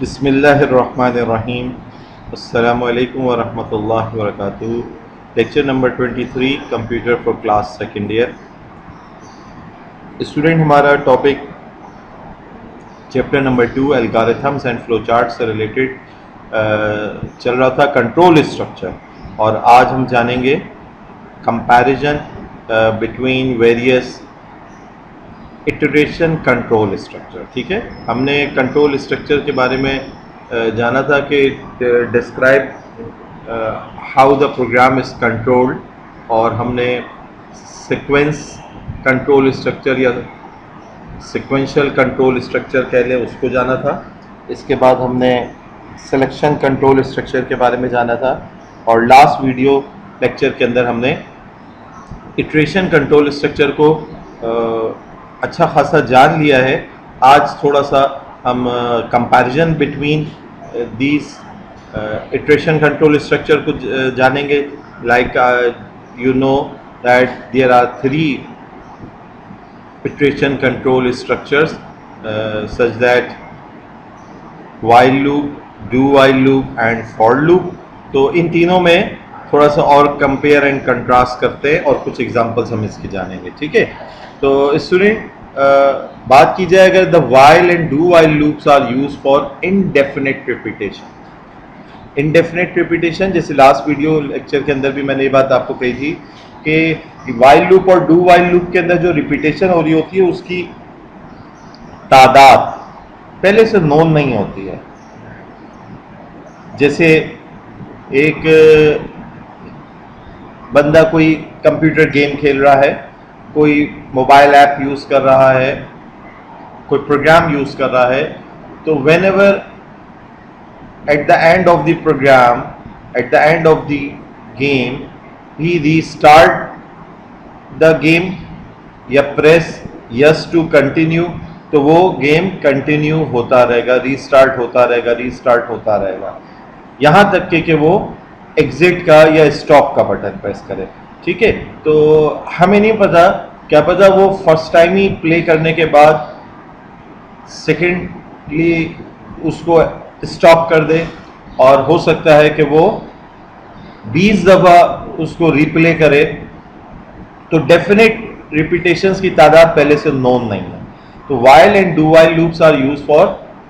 बिस्मिल्लाहिर्रहमानिर्रहीम। अस्सलामुअलैकुम वरहमतुल्लाहि वबरकातुहू। Lecture number 23, computer for class second year. Student, हमारा topic chapter number 2 algorithms and flow chart से रिलेटेड चल रहा था, कंट्रोल स्ट्रक्चर। और आज हम जानेंगे comparison between various iteration control structure. ठीक है, हमने कंट्रोल स्ट्रक्चर के बारे में जाना था कि describe how the program is controlled, और हमने सीक्वेंस कंट्रोल स्ट्रक्चर या सीक्वेंशियल कंट्रोल स्ट्रक्चर कह लें उसको जाना था। इसके बाद हमने सिलेक्शन कंट्रोल स्ट्रक्चर के बारे में जाना था, और लास्ट वीडियो लेक्चर के अंदर हमने इटरेशन कंट्रोल स्ट्रक्चर को अच्छा खासा जान लिया है। आज थोड़ा सा हम comparison between these iteration control structure को जानेंगे। Like you know that there are 3 iteration control structures such that while loop, do while loop and for loop। तो इन तीनों में थोड़ा सा और कंपेयर एंड कंट्रास्ट करते हैं और कुछ एग्जांपल्स हम इसकी जानेंगे। ठीक है, तो स्टूडेंट बात की जाए अगर the while and do while loops are use for indefinite repetition। Indefinite repetition, जैसे लास्ट वीडियो लेक्चर के अंदर भी मैंने ये बात आपको कही थी कि वाइल लूप और डू वाइल लूप के अंदर जो रिपीटेशन हो रही होती है उसकी तादाद पहले से नोन नहीं होती है। जैसे एक बंदा कोई कंप्यूटर गेम खेल रहा है, कोई मोबाइल ऐप यूज कर रहा है, कोई प्रोग्राम यूज कर रहा है, तो when ever at the end of the program, at the end of the game, he restart the game या press yes to continue, तो वो गेम कंटिन्यू होता रहेगा, रीस्टार्ट होता रहेगा, रीस्टार्ट होता रहेगा, यहाँ तक कि वो एग्जिट का या स्टॉप का बटन प्रेस करे। ठीक है, तो हमें नहीं पता, क्या पता वो फर्स्ट टाइम ही प्ले करने के बाद सेकेंडली उसको स्टॉप कर दे, और हो सकता है कि वो 20 दफ़ा उसको रिप्ले करे। तो डेफिनेट रिपीटेशंस की तादाद पहले से नोन नहीं है। तो while and do while loops are use for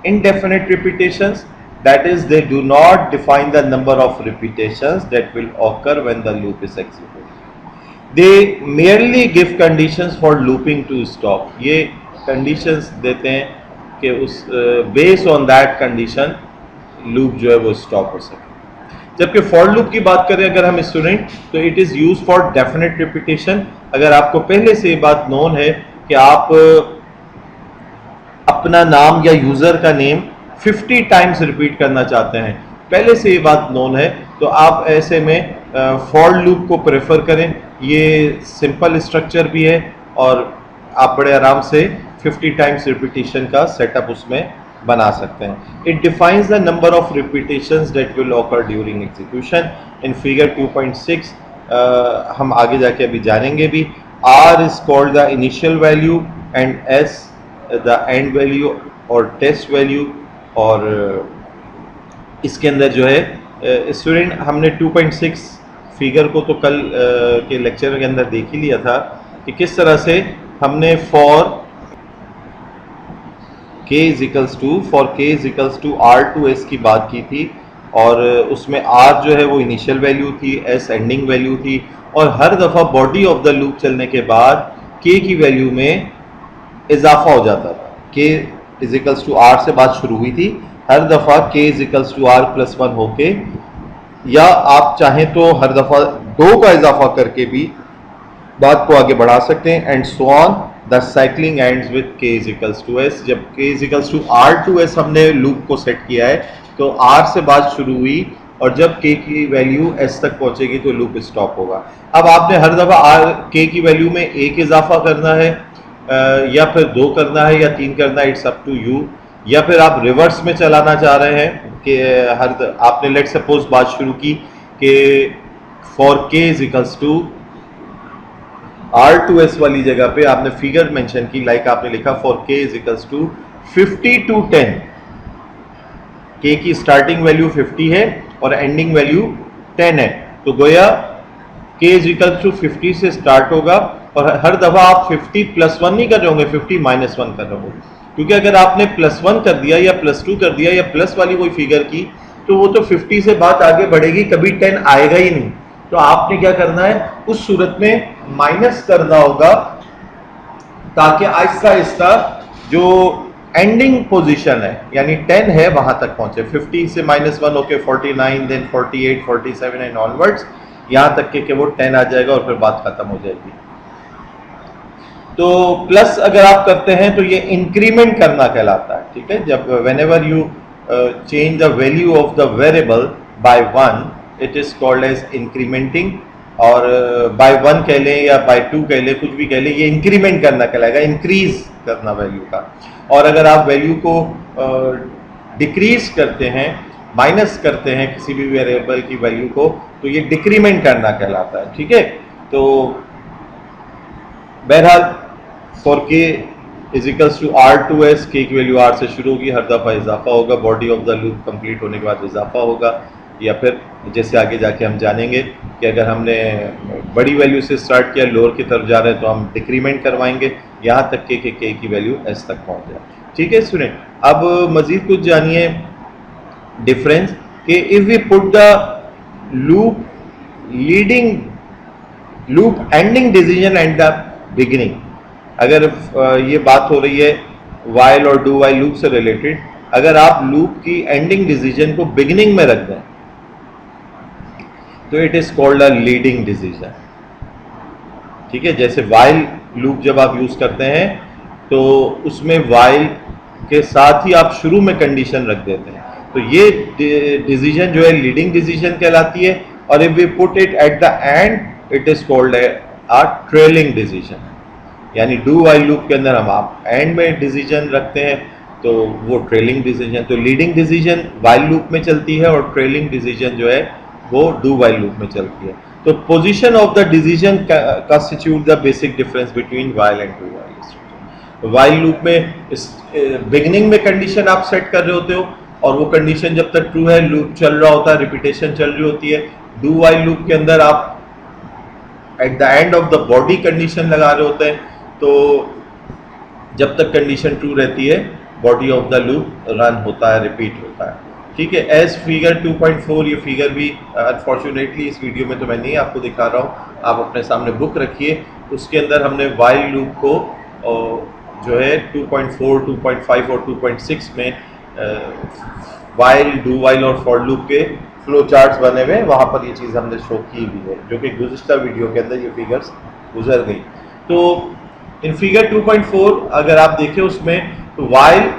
indefinite repetitions, that is they do not define the number of repetitions that will occur when the loop is executed. They merely give conditions for looping to stop. ये conditions देते हैं कि उस based on that condition loop जो है वो stop हो सके। जबकि फॉर लूप की बात करें अगर हम स्टूडेंट, तो it is use for definite repetition. अगर आपको पहले से ये बात नोन है कि आप अपना नाम या यूज़र का नेम 50 टाइम्स रिपीट करना चाहते हैं, पहले से ये बात नोन है, तो आप ऐसे में फॉर लूप को प्रेफर करें। ये सिंपल स्ट्रक्चर भी है और आप बड़े आराम से 50 टाइम्स रिपीटेशन का सेटअप उसमें बना सकते हैं। It defines the number of repetitions that will occur during execution. In figure 2.6 हम आगे जाके अभी जानेंगे भी। R is called the initial value and S the end value और टेस्ट वैल्यू। और इसके अंदर जो है स्टूडेंट, हमने 2.6 फिगर को तो कल के लेक्चर के अंदर देख ही लिया था कि किस तरह से हमने for k is equals to R2S की बात की थी, और उसमें R जो है वो इनिशियल वैल्यू थी, S एंडिंग वैल्यू थी, और हर दफ़ा बॉडी ऑफ द लूप चलने के बाद k की वैल्यू में इजाफा हो जाता था। k is equals to R से बात शुरू हुई थी, हर दफ़ा k is equals to R+1 होके, या आप चाहें तो हर दफ़ा 2 का इजाफा करके भी बात को आगे बढ़ा सकते हैं। And so on the cycling ends with k is equals to s। जब k is equals to R2S हमने लूप को सेट किया है, तो R से बात शुरू हुई, और जब k की वैल्यू s तक पहुंचेगी तो लूप स्टॉप होगा। अब आपने हर दफ़ा k की वैल्यू में 1 इजाफा करना है, या फिर 2 करना है, या 3 करना है, इट्स अप टू यू। या फिर आप रिवर्स में चलाना चाह रहे हैं कि आपने लेट सपोज बात शुरू की कि for k is equals to R2S वाली जगह पे आपने फिगर मेंशन की, लाइक आपने लिखा for k is equals to 50 to 10, के की स्टार्टिंग वैल्यू 50 है और एंडिंग वैल्यू 10 है, तो गोया के इज इक्वल टू 50 से स्टार्ट होगा और हर दफा आप 50 प्लस 1 नहीं कर रहे होंगे, 50 माइनस 1 कर रहे होंगे, क्योंकि अगर आपने प्लस 1 कर दिया या प्लस 2 कर दिया या प्लस वाली कोई फिगर की तो वो तो 50 से बात आगे बढ़ेगी, कभी 10 आएगा ही नहीं। तो आपने क्या करना है, उस सूरत में माइनस करना होगा ताकि आहिस्ता आहिस्ता जो एंडिंग पोजीशन है यानी 10 है वहां तक पहुंचे। 50 से माइनस 1 होके 49, देन 48, 47 एंड ऑनवर्ड्स, यहां तक के वो 10 आ जाएगा और फिर बात खत्म हो जाएगी। तो प्लस अगर आप करते हैं तो ये इंक्रीमेंट करना कहलाता है, ठीक है। जब whenever you change the value of the variable by 1 it is called as incrementing, और बाय 1 कह लें या बाय 2 कह लें, कुछ भी कह लें, ये इंक्रीमेंट करना कहलाएगा, इंक्रीज करना वैल्यू का। और अगर आप वैल्यू को डिक्रीज करते हैं, माइनस करते हैं किसी भी वेरिएबल की वैल्यू को, तो ये डिक्रीमेंट करना कहलाता है, ठीक है। तो बहरहाल फॉर के इज इक्वल्स टू R2S, के की वैल्यू R से शुरू होगी, हर दफ़ा इजाफा होगा, body of the loop complete होने के बाद इजाफा होगा, या फिर जैसे आगे जाके हम जानेंगे कि अगर हमने बड़ी वैल्यू से स्टार्ट किया, लोअर की तरफ जा रहे हैं तो हम डिक्रीमेंट करवाएंगे यहाँ तक के की वैल्यू S तक पहुँच जाए, ठीक है स्टूडेंट। अब मज़ीद कुछ जानिए डिफरेंस कि if we put the loop ending decision and the beginning, अगर ये बात हो रही है वाइल और डू वाइल लूप से रिलेटेड, अगर आप लूप की एंडिंग डिसीजन को बिगिनिंग में रख दें तो it is called a leading decision, ठीक है। जैसे वाइल लूप जब आप यूज करते हैं तो उसमें वाइल के साथ ही आप शुरू में कंडीशन रख देते हैं, तो ये डिसीजन जो है लीडिंग डिसीजन कहलाती है। और if we put it at the end it is called a trailing decision, यानी डू वाइल लूप के अंदर हम आप एंड में डिसीजन रखते हैं तो वो ट्रेलिंग डिसीजन। तो लीडिंग डिसीजन वाइल लूप में चलती है और ट्रेलिंग डिसीजन जो है वो डू वाइल लूप में चलती है। तो position of the decision constitute the basic difference between while and do while. While loop में बिगिनिंग में कंडीशन आप सेट कर रहे होते हो और वो कंडीशन जब तक ट्रू है लूप चल रहा होता है, रिपीटेशन चल रही होती है। डू वाइल लूप के अंदर आप eight the end of the body condition लगा रहे होते हैं, तो जब तक कंडीशन ट्रू रहती है body of the loop run होता है, रिपीट होता है, ठीक है। एज फिगर 2.4, ये फिगर भी अनफॉर्चुनेटली इस वीडियो में तो मैं नहीं आपको दिखा रहा हूँ, आप अपने सामने बुक रखिए, उसके अंदर हमने वाइल लूप को जो है 2.4, 2.5 और 2.6 में वाइल, डू वाइल और फॉर लूप के फ्लो चार्ट्स बने हुए, वहाँ पर ये चीज़ हमने शो की भी है, जो कि गुज़िश्ता वीडियो के अंदर ये फिगर्स गुजर गई। तो इन फिगर 2.4 अगर आप देखें उसमें, तो while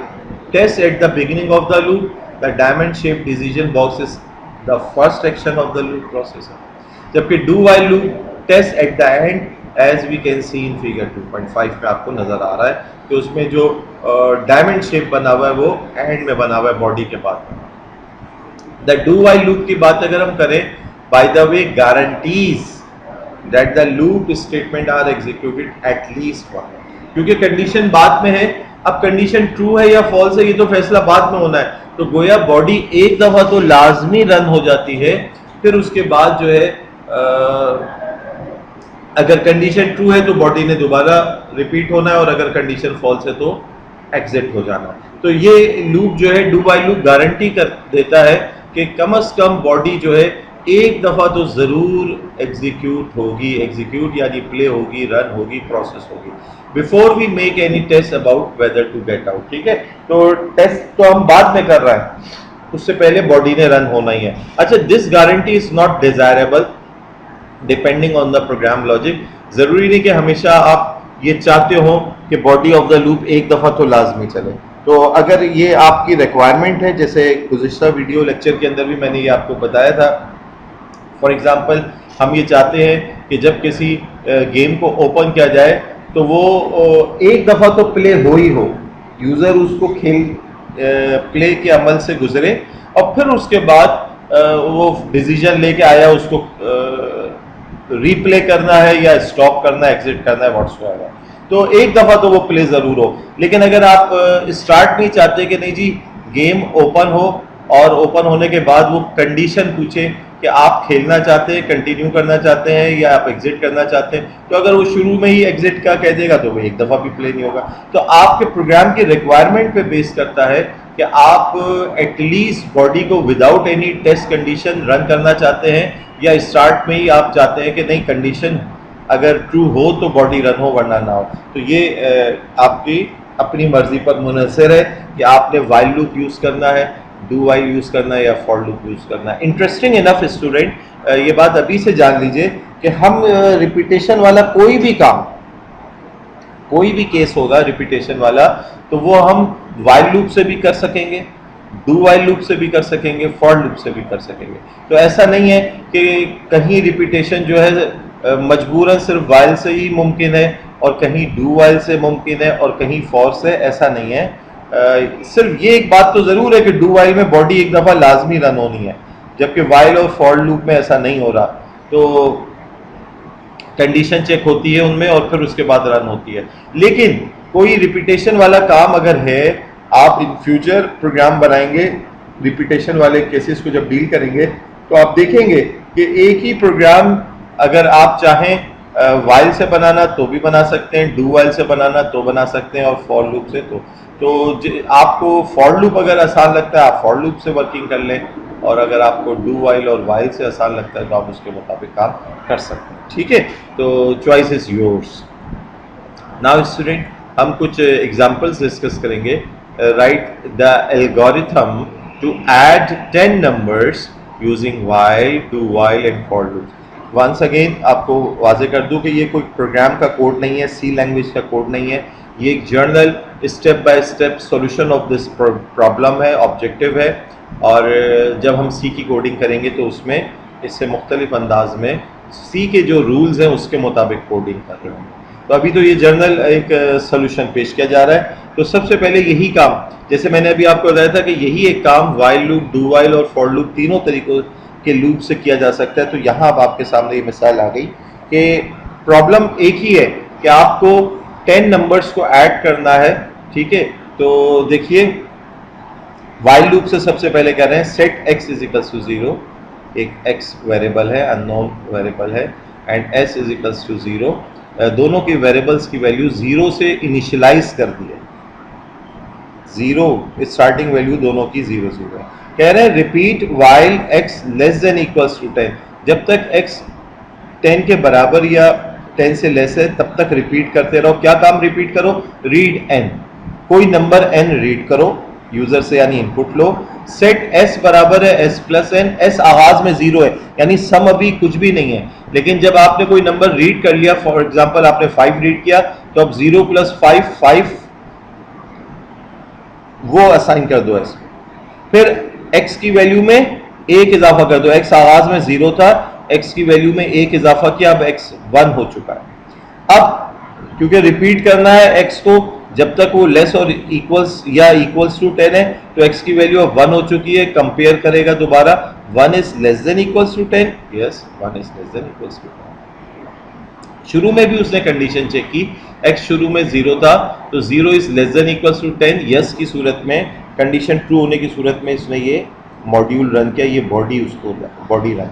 test at the beginning of the loop, the diamond shape decision box is the first action of the loop process, जबकि do while loop test at the end, as we can see in figure 2.5 में आपको नजर आ रहा है कि उसमें जो diamond shape बना हुआ है वो एंड में बना हुआ है, बॉडी के बाद। द डू वाइल लूप की बात अगर हम करें, by the way guarantees that the loop statement are executed at least one, क्योंकि कंडीशन बाद में है। अब कंडीशन ट्रू है या फॉल्स है ये तो फैसला बाद में होना है, तो गोया बॉडी एक दफा तो लाजमी रन हो जाती है, फिर उसके बाद जो है अगर कंडीशन ट्रू है तो बॉडी ने दोबारा रिपीट होना है और अगर कंडीशन फॉल्स है तो एग्जिट हो जाना। तो ये लूप जो है डू वाइल लूप गारंटी कर देता है कि कम से कम बॉडी जो है एक दफ़ा तो ज़रूर एग्जीक्यूट होगी, एग्जीक्यूट यानी प्ले होगी, रन होगी, प्रोसेस होगी, before we make any test about whether to get out, ठीक है। तो टेस्ट तो हम बाद में कर रहे हैं, उससे पहले बॉडी ने रन होना ही है। अच्छा, this guarantee is not desirable depending on the program logic. ज़रूरी नहीं कि हमेशा आप ये चाहते हो कि बॉडी ऑफ द लूप एक दफ़ा तो लाजमी चले। तो अगर ये आपकी रिक्वायरमेंट है, जैसे गुज़िश्ता वीडियो लेक्चर के अंदर भी मैंने ये आपको बताया था, फॉर एग्जांपल हम ये चाहते हैं कि जब किसी गेम को ओपन किया जाए तो वो एक दफ़ा तो प्ले हो ही हो, यूज़र उसको प्ले के अमल से गुजरे और फिर उसके बाद वो डिसीजन लेके आया उसको रीप्ले करना है या स्टॉप करना है, एग्जिट करना है, व्हाट्सएवर, तो एक दफ़ा तो वो प्ले ज़रूर हो। लेकिन अगर आप स्टार्ट नहीं चाहते कि नहीं जी गेम ओपन हो और ओपन होने के बाद वो कंडीशन पूछे कि आप खेलना चाहते हैं, कंटिन्यू करना चाहते हैं या आप एग्जिट करना चाहते हैं, तो अगर वो शुरू में ही एग्जिट का कह देगा तो वो एक दफ़ा भी प्ले नहीं होगा। तो आपके प्रोग्राम की रिक्वायरमेंट पे बेस करता है कि आप एटलीस्ट बॉडी को without any test condition run करना चाहते हैं या स्टार्ट में ही आप चाहते हैं कि नहीं, कंडीशन अगर ट्रू हो तो बॉडी रन हो वरना ना हो। तो ये आपकी अपनी मर्जी पर मुनहसर है कि आपने वाइल लूप यूज़ करना है, डू वाइल यूज़ करना है या फॉर लूप यूज़ करना है। इंटरेस्टिंग इनफ स्टूडेंट, ये बात अभी से जान लीजिए कि हम रिपीटेशन वाला कोई भी काम, कोई भी केस होगा रिपीटेशन वाला, तो वो हम वाइल लूप से भी कर सकेंगे, डू वाइल लूप से भी कर सकेंगे, फॉर लूप से भी कर सकेंगे। तो ऐसा नहीं है कि कहीं रिपीटेशन जो है मजबूरन सिर्फ वाइल से ही मुमकिन है और कहीं डू वाइल से मुमकिन है और कहीं फॉर से, ऐसा नहीं है। सिर्फ ये एक बात तो ज़रूर है कि डू वाइल में बॉडी एक दफ़ा लाजमी रन होनी है, जबकि वाइल और फॉर लूप में ऐसा नहीं हो रहा। तो कंडीशन चेक होती है उनमें और फिर उसके बाद रन होती है। लेकिन कोई रिपीटेशन वाला काम अगर है, आप इन फ्यूचर प्रोग्राम बनाएंगे रिपीटेशन वाले केसेस को जब डील करेंगे तो आप देखेंगे कि एक ही प्रोग्राम अगर आप चाहें वाइल से बनाना तो भी बना सकते हैं, डू वाइल से बनाना तो बना सकते हैं और फॉर लूप से तो आपको फॉर लूप अगर आसान लगता है आप फॉर लूप से वर्किंग कर लें, और अगर आपको डू वाइल और वाइल से आसान लगता है तो आप उसके मुताबिक काम कर सकते हैं। ठीक है, तो choice is yours. Now student, हम कुछ एग्जांपल्स डिस्कस करेंगे। Write the algorithm to add 10 numbers using while, do while and for loop. Once again आपको वाजे कर दूं कि ये कोई प्रोग्राम का कोड नहीं है, सी लैंग्वेज का कोड नहीं है, ये एक journal step by step solution of this problem है, ऑब्जेक्टिव है। और जब हम सी की कोडिंग करेंगे तो उसमें इससे मुख्तलिफ अंदाज में सी के जो रूल्स हैं उसके मुताबिक कोडिंग कर रहे हैं। तो अभी तो ये जर्नल एक सोल्यूशन पेश किया जा रहा है। तो सबसे पहले यही काम, जैसे मैंने अभी आपको बताया था कि यही एक काम वाइल लूप, डू वाइल और फॉर लूप तीनों तरीकों के लूप से किया जा सकता है। तो यहाँ अब आपके सामने ये मिसाल आ गई कि प्रॉब्लम एक ही है कि आपको 10 नंबर्स को ऐड करना है। ठीक है, तो देखिए वाइल लूप से सबसे पहले कह रहे हैं set x is equals to 0, एक x वेरिएबल है, अननोन वेरिएबल है, and s is equals to 0, दोनों की वेरिएबल्स की वैल्यू 0 से इनिशियलाइज कर दी है। 0 स्टार्टिंग वैल्यू दोनों की 0 0 है। कह रहे हैं repeat while x less than equals to 10, जब तक x 10 के बराबर या 10 से लेस है तब तक रिपीट करते रहो। क्या काम रिपीट करो? रीड n, कोई नंबर n रीड करो यूजर से, यानी इनपुट लो। सेट s बराबर है s प्लस n, s आगाज में 0 है यानी सम अभी कुछ भी नहीं है, लेकिन जब आपने कोई नंबर रीड कर लिया, फॉर एग्जांपल आपने 5 रीड किया, तो अब 0 प्लस 5 5 वो असाइन कर दो s। फिर x की वैल्यू में 1 इजाफा कर दो, x आगाज में 0 था, x की वैल्यू में 1 इजाफा किया, अब x 1 हो चुका है। अब क्योंकि रिपीट करना है x को जब तक वो लेस और इक्वल्स या इक्वल्स टू 10 है, तो x की वैल्यू अब 1 हो चुकी है। कंपेयर करेगा दोबारा, 1 is less than equals to 10, yes 1 is less than equals to 10। शुरू में भी उसने कंडीशन चेक की, x शुरू में 0 था तो 0 is less than equals to 10, yes की सूरत में, कंडीशन ट्रू होने की सूरत में इसने ये मॉड्यूल रन किया, ये बॉडी उसको बॉडी रन।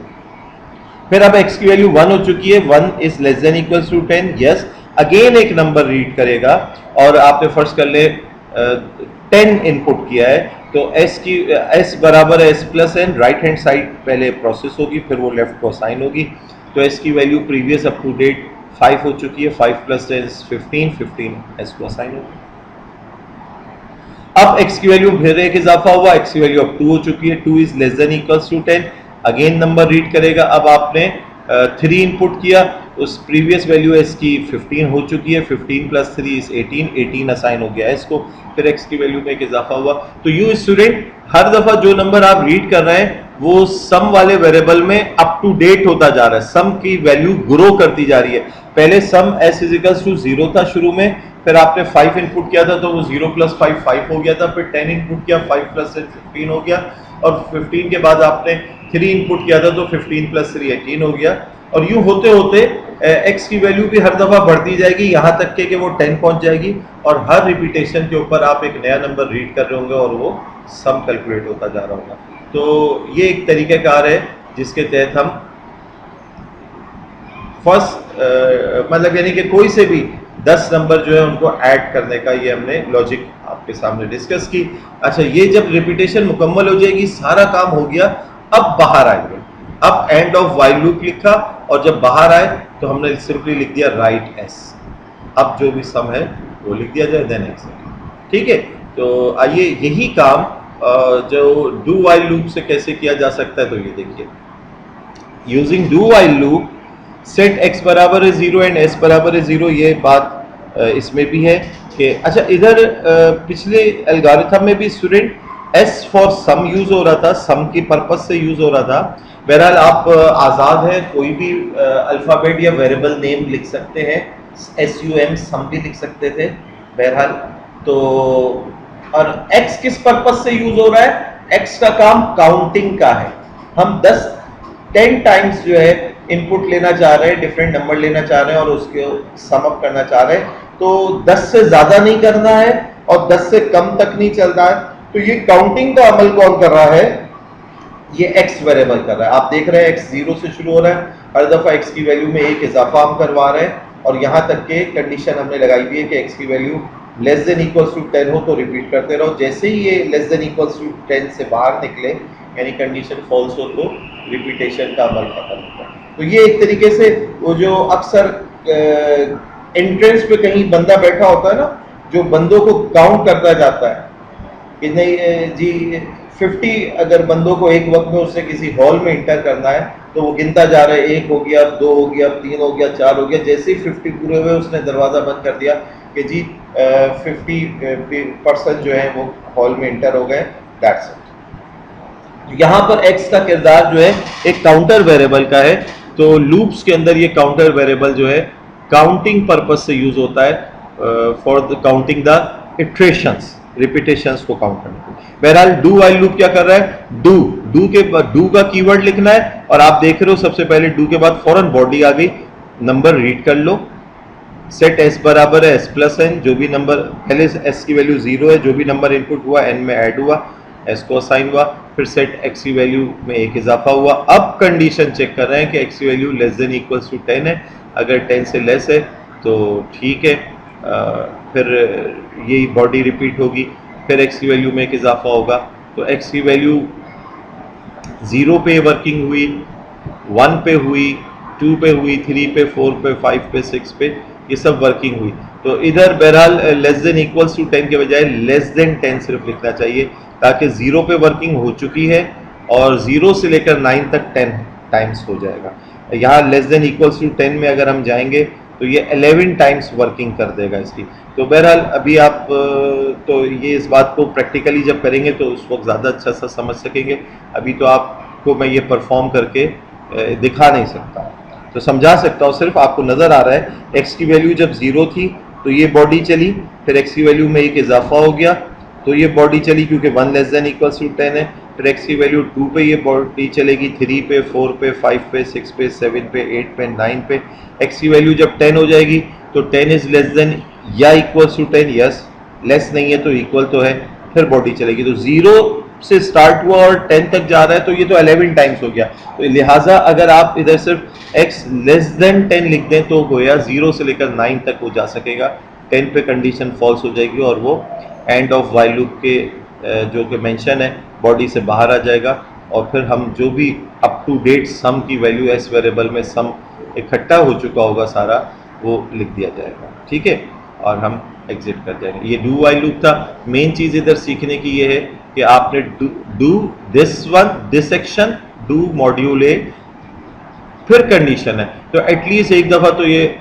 फिर अब x की वैल्यू 1 हो चुकी है, 1 is less than equals to 10, yes. Again एक नंबर रीड करेगा और आपने फर्ज कर ले 10 इनपुट किया है, तो s बराबर है s plus n, right hand side पहले प्रोसेस होगी, फिर वो लेफ्ट को असाइन होगी। तो s की value previous up to date 5 हो चुकी है, 5 प्लस 10 15, 15 s को असाइन होगी। अब x की वैल्यू फिर एक इजाफा हुआ, x की वैल्यू अब 2 हो चुकी है, 2 is less than equals to 10। Again number read करेगा, अब आपने 3 इनपुट किया, उस प्रीवियस वैल्यू s की 15 हो चुकी है, 15 प्लस 3 इज 18, 18 असाइन हो गया है इसको, फिर x की वैल्यू में एक इजाफा हुआ। तो यू स्टूडेंट हर दफा जो नंबर आप रीड कर रहे हैं वो सम वाले वेरिएबल में अप टू डेट होता जा रहा है, सम की वैल्यू ग्रो करती जा रही है। पहले सम s इज इक्वल्स टू 0 था शुरू में, फिर आपने 5 इनपुट किया था तो वो 0 प्लस 5 5 हो गया था, फिर 10 इनपुट किया, 5 प्लस 15 हो गया, और 15 के बाद आपने 3 इनपुट किया था तो 15 प्लस 3 18 हो गया। और यूं होते होते x की वैल्यू भी हर दफा बढ़ती जाएगी, यहाँ तक कि वो 10 पहुंच जाएगी, और हर रिपीटेशन के ऊपर आप एक नया नंबर रीड कर रहे होंगे और वो सम कैलकुलेट होता जा रहा होगा। तो ये एक तरीक़ाकार है जिसके तहत हम फर्स्ट मतलब यानी कि कोई से भी 10 नंबर जो है उनको ऐड करने का ये हमने लॉजिक आपके सामने डिस्कस की। अच्छा, ये जब रिपीटेशन मुकम्मल हो जाएगी, सारा काम हो गया, अब बाहर आएंगे। अब एंड ऑफ वाइल लूप लिखा और जब बाहर आए तो हमने सिंपली लिख दिया राइट एस। अब जो भी सम है वो लिख दिया जाए, देन एक्स। ठीक है, तो आइए यही काम जो डू वाइल लूप से कैसे किया जा सकता है, तो ये देखिए। Using do while loop set x बराबर है 0 एंड s बराबर है 0, ये बात इसमें भी है कि अच्छा, इधर पिछले एल्गोरिथम में भी student s for sum use हो रहा था, सम की पर्पज से यूज हो रहा था। बहरहाल आप आज़ाद हैं, कोई भी अल्फ़ाबेट या वेरिएबल नेम लिख सकते हैं, SUM सम भी लिख सकते थे बहरहाल। तो और x किस पर्पज से यूज हो रहा है? x का काम काउंटिंग का है। हम 10 टाइम्स जो है इनपुट लेना चाह रहे हैं, डिफरेंट नंबर लेना चाह रहे हैं और उसके सम अप करना चाह रहे हैं। तो 10 से ज्यादा नहीं करना है और 10 से कम तक नहीं चलना है। तो ये काउंटिंग का अमल कौन कर रहा है? ये x वेरिएबल कर रहा है। आप देख रहे हैं x 0 से शुरू हो रहा है, हर दफा x की वैल्यू में एक इजाफा हम करवा रहे हैं और यहां तक के कंडीशन हमने लगाई हुई है कि x की value less than equals to 10 हो तो रिपीट करते रहो। जैसे ही ये लेस देन इक्वल्स टू 10 से बाहर निकले, यानी कंडीशन फॉल्स हो, तो रिपीटेशन का अमल खत्म होता है। तो ये एक तरीके से वो जो अक्सर एंट्रेंस पे कहीं बंदा बैठा होता है ना, जो बंदों को काउंट करता जाता है कि नहीं जी 50 अगर बंदों को एक वक्त में उससे किसी हॉल में इंटर करना है तो वो गिनता जा रहा है, 1 हो गया, 2 हो गया, 3 हो गया, 4 हो गया। जैसे ही 50 पूरे हुए उसने दरवाज़ा बंद कर दिया कि जी 50% जो है वो हॉल में इंटर हो गए। That's it. यहाँ पर x का किरदार जो है एक काउंटर वेरिएबल का है। तो लूप्स के अंदर ये काउंटर वेरिएबल जो है काउंटिंग पर्पस से यूज होता है for the counting the iterations, repetitions को काउंट करने के लिए। बहरहाल डू वाइल लूप क्या कर रहा है? डू का कीवर्ड लिखना है और आप देख रहे हो सबसे पहले डू के बाद फौरन बॉडी आ गई, नंबर रीड कर लो। सेट s बराबर है s प्लस n, जो भी नंबर पहले s की वैल्यू 0 है, जो भी नंबर इनपुट हुआ n में ऐड हुआ, s को असाइन हुआ, फिर सेट x की वैल्यू में एक इजाफा हुआ। अब कंडीशन चेक कर रहे हैं कि x की value less than equals to 10 है, अगर 10 से लेस है तो ठीक है, फिर यही बॉडी रिपीट होगी, फिर x की वैल्यू में एक इजाफा होगा। तो x की वैल्यू 0 पे वर्किंग हुई, 1 पे हुई, 2 पे हुई, 3 पे, 4 पे, 5 पे, 6 पे, ये सब वर्किंग हुई। तो इधर बहरहाल लेस देन इक्वल्स टू 10 के बजाय लेस देन 10 सिर्फ लिखना चाहिए, ताकि 0 पे वर्किंग हो चुकी है और 0 से लेकर 9 तक 10 टाइम्स हो जाएगा। यहाँ लेस देन इक्वल्स टू 10 में अगर हम जाएंगे तो ये 11 टाइम्स वर्किंग कर देगा इसकी। तो बहरहाल अभी आप तो ये इस बात को प्रैक्टिकली जब करेंगे तो उस वक्त ज़्यादा अच्छा सा समझ सकेंगे। अभी तो आपको मैं ये परफॉर्म करके दिखा नहीं सकता, तो समझा सकता हूँ, सिर्फ आपको नज़र आ रहा है। x की वैल्यू जब 0 थी तो ये बॉडी चली, फिर x की वैल्यू में एक इजाफा हो गया तो ये बॉडी चली, क्योंकि 1 लेस देन इक्वल्स टू 10 है। फिर x की वैल्यू 2 पे ये बॉडी चलेगी, 3 पे, 4 पे, 5 पे, 6 पे, 7 पे, 8 पे, 9 पे। x की वैल्यू जब 10 हो जाएगी तो 10 इज लेस देन या इक्वल्स टू 10, यस, लेस नहीं है तो इक्वल तो है, फिर बॉडी चलेगी। तो 0 से स्टार्ट हुआ और 10 तक जा रहा है तो ये तो 11 टाइम्स हो गया। तो लिहाजा अगर आप इधर सिर्फ x लेस देन 10 लिख दें तो गोया 0 से लेकर 9 तक वो जा सकेगा। 10 पे कंडीशन फॉल्स हो जाएगी और वो एंड ऑफ वाइल लूप के जो कि मेंशन है बॉडी से बाहर आ जाएगा और फिर हम जो भी अप टू डेट सम की वैल्यू s वेरिएबल में सम इकट्ठा हो चुका होगा सारा, वो लिख दिया जाएगा। ठीक है, और हम एग्जिट कर जाएंगे। ये डू वाइल लूप था। मेन चीज़ इधर सीखने की ये है कि आपने do this one, this action, do module A, फिर कंडीशन है, तो एटलीस्ट एक दफ़ा तो ये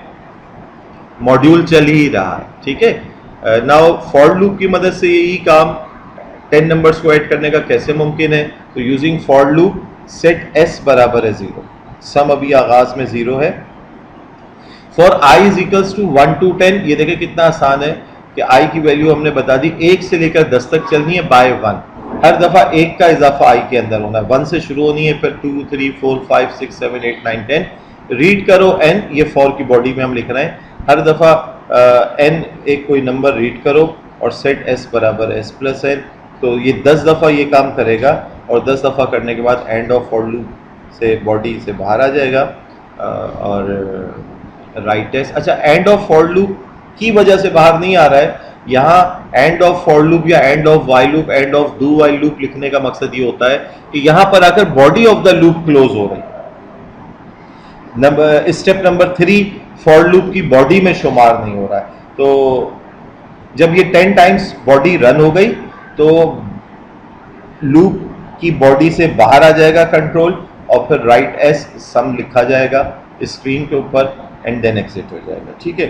मॉड्यूल चल ही रहा है। ठीक है, नाउ फॉर लूप की मदद से यही काम 10 नंबर्स को ऐड करने का कैसे मुमकिन है? तो using for loop set s बराबर है 0, सम अभी आगाज में 0 है। For i is equals to 1 to 10, ये देखें कितना आसान है कि i की वैल्यू हमने बता दी 1 से लेकर 10 तक चलनी है बाय 1। हर दफा 1 का इजाफा i के अंदर होना है, 1 से शुरू होनी है, फिर 2, 3, 4, 5, 6, 7, 8, 9, 10। रीड करो n, ये फॉर की बॉडी में हम लिख रहे हैं। हर दफा n एक कोई नंबर रीड करो और सेट s बराबर s प्लस n। तो तो ये 10 दफ़ा ये काम करेगा और 10 दफ़ा करने के बाद एंड ऑफ फॉर लूप से बॉडी से बाहर आ जाएगा। और राइट एस, अच्छा एंड ऑफ फॉर लूप की वजह से बाहर नहीं आ रहा है। यहाँ एंड ऑफ फॉर लूप या end of while loop, end of do while loop लिखने का मकसद ये होता है कि यहाँ पर आकर body of the loop close हो रही है। स्टेप नंबर 3, फॉर लूप की बॉडी में शुमार नहीं हो रहा है। तो जब ये 10 टाइम्स बॉडी रन हो गई तो लूप की बॉडी से बाहर आ जाएगा कंट्रोल, और फिर राइट एस सम लिखा जाएगा स्क्रीन के ऊपर एंड देन एग्जिट हो जाएगा। ठीक है,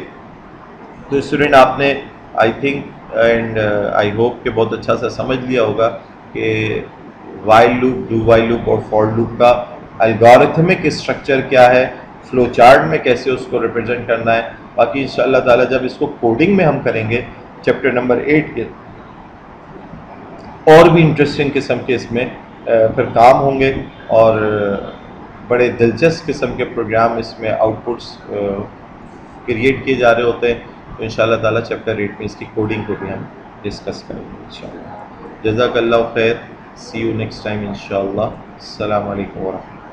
तो स्टूडेंट आपने I think and I hope कि बहुत अच्छा सा समझ लिया होगा कि while loop, do while loop और फॉर लूप का एल्गोरिथमिक स्ट्रक्चर क्या है, फ्लो चार्ट में कैसे उसको रिप्रेजेंट करना है। बाकी इंशाअल्लाह ताला जब इसको कोडिंग में हम करेंगे चैप्टर नंबर 8 के, और भी इंटरेस्टिंग किस्म के इसमें फिर काम होंगे और बड़े दिलचस्प किस्म के प्रोग्राम इसमें आउटपुट्स क्रिएट किए जा रहे होते हैं। तो इंशाअल्लाह ताला चैप्टर 8 में इसकी कोडिंग को भी हम डिस्कस करेंगे इंशाअल्लाह। जज़ाकल्लाह खैर, सी यू नेक्स्ट टाइम इंशाअल्लाह। अस्सलाम वालेकुम व रहमतुल्लाह।